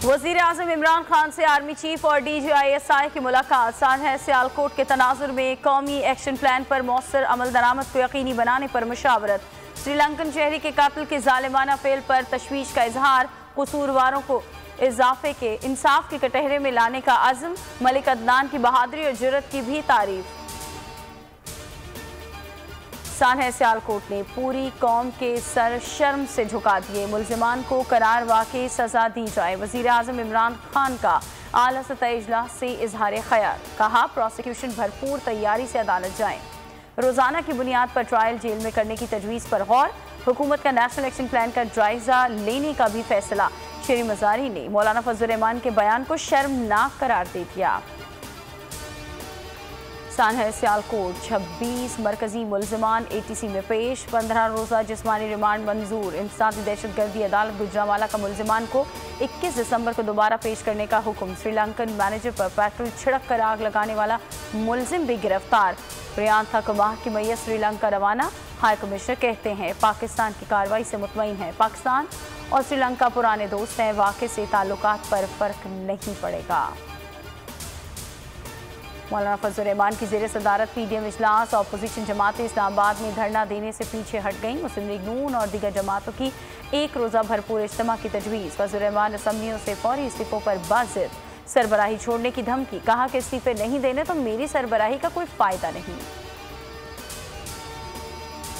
वज़ीर आज़म इमरान खान से army chief और DGISI की मुलाकात। सानहा सियालकोट के तनाजुर में कौमी एक्शन प्लान पर मौसर अमल दरामद को यकीनी बनाने पर मशावरत। श्रीलंकन शहरी के कातिल के जालिमाना फेल पर तशवीश का इजहार। कसूरवारों को इंसाफ के कटहरे में लाने का अज़्म। मलिक अदनान की बहादुरी और जुर्रत की भी तारीफ। सानहा सियालकोट ने पूरी कौम के सर शर्म से झुका दिए। मुल्जिमान को करार वाकई सजा दी जाए। वज़ीर आज़म इमरान खान का आला सतह इजलास से इजहार ख्याल। कहा प्रोसिक्यूशन भरपूर तैयारी से अदालत जाए। रोजाना की बुनियाद पर ट्रायल जेल में करने की तजवीज़ पर गौर। हुकूमत का नेशनल एक्शन प्लान का जायजा लेने का भी फैसला। शेरी मज़ारी ने मौलाना फजल रहमान के बयान को शर्मनाक करार दे दिया। सानहा सियालकोट 26 मरकजी मुल्जिमान ATC में पेश। 15 रोज़ा जिस्मानी रिमांड मंजूर। इंसदादी दहशतगर्दी अदालत गुजरांवाला का मुल्जिमान को 21 दिसंबर को दोबारा पेश करने का हुक्म। श्रीलंकन मैनेजर पर पेट्रोल छिड़क कर आग लगाने वाला मुल्जिम भी गिरफ्तार। प्रियांका कुमार की मैयत श्रीलंका रवाना। हाई कमिश्नर कहते हैं पाकिस्तान की कार्रवाई से मुतमईन है। पाकिस्तान और श्रीलंका पुराने दोस्त हैं। वाक़े से ताल्लुकात पर फर्क नहीं पड़ेगा। मौलाना फजल रहमान की ज़ेर सदारत PDM इजलास। अपोजिशन जमातें इस्लामाबाद में धरना देने से पीछे हट गईं। मुस्लिम लीग नून और दीगर जमातों की एक रोज़ा भरपूर इज्तिमा की तजवीज़। फजल रहमान असम्बलियों से फौरी इस्तीफों पर बाज़िद। सरबराही छोड़ने की धमकी। कहा कि इस्तीफे नहीं देने तो मेरी सरबराही का कोई फ़ायदा नहीं।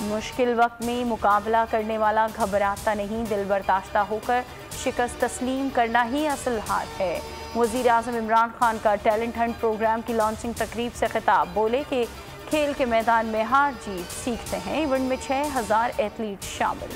मुश्किल वक्त में मुकाबला करने वाला घबराता नहीं। दिल बर्दाश्ता होकर शिकस्त तस्लीम करना ही असल हार है। वज़ीर आज़म इमरान खान का टैलेंट हंट प्रोग्राम की लॉन्चिंग तकरीब से खिताब। बोले कि खेल के मैदान में हार जीत सीखते हैं। इवेंट में 6000 एथलीट शामिल।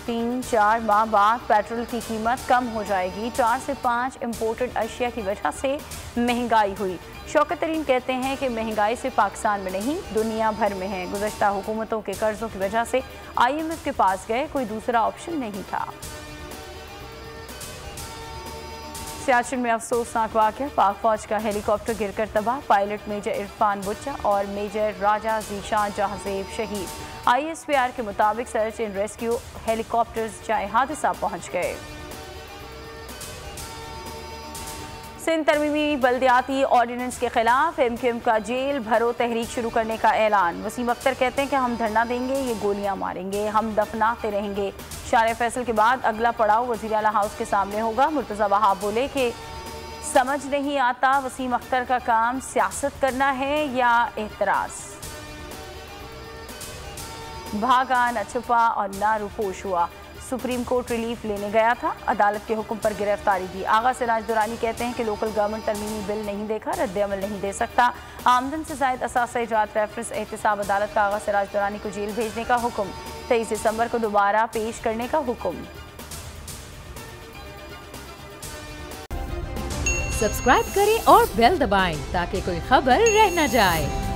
3-4 माह बाद पेट्रोल की कीमत कम हो जाएगी। 4 से 5 इम्पोर्टेड अशिया की वजह से महंगाई हुई। शौकत तरीन कहते हैं कि महंगाई से पाकिस्तान में नहीं दुनिया भर में है। गुज़श्ता हुकूमतों के कर्जों की वजह से IMF के पास गए, कोई दूसरा ऑप्शन नहीं था। सियाचिन में अफसोसनाक वाक़या। पाक फौज का हेलीकॉप्टर गिरकर तबाह। पायलट मेजर इरफान बुच्चा और मेजर राजा ज़ीशान जहाज़ेब शहीद। ISPR के मुताबिक सर्च एंड रेस्क्यू हेलीकॉप्टर्स जाए हादसा पहुंच गए। सिंध तरमीमी बल्दियाती ऑर्डिनेंस के खिलाफ MQM का जेल भरो तहरीक शुरू करने का ऐलान। वसीम अख्तर कहते हैं कि हम धरना देंगे, ये गोलियां मारेंगे, हम दफनाते रहेंगे। शारे फैसल के बाद अगला पड़ाव वज़ीर आला हाउस के सामने होगा। मुर्तज़ा वहाब बोले कि समझ नहीं आता वसीम अख्तर का काम सियासत करना है या एतराज़। भागा न छुपा और ना रुपोश हुआ। सुप्रीम कोर्ट रिलीफ लेने गया था, अदालत के हुक्म पर गिरफ्तारी दी। आगा सिराज दुरानी कहते हैं कि लोकल गवर्नमेंट तरमीमी बिल नहीं देखा, रद्द अमल नहीं दे सकता। आमदन से ज़ायद असासा इजात रेफरेंस एहतसाब अदालत का आगा सिराज दुरानी को जेल भेजने का हुक्म। 23 दिसंबर को दोबारा पेश करने का हुक्म। सब्सक्राइब करें और बेल दबाएं ताकि कोई खबर रह न जाए।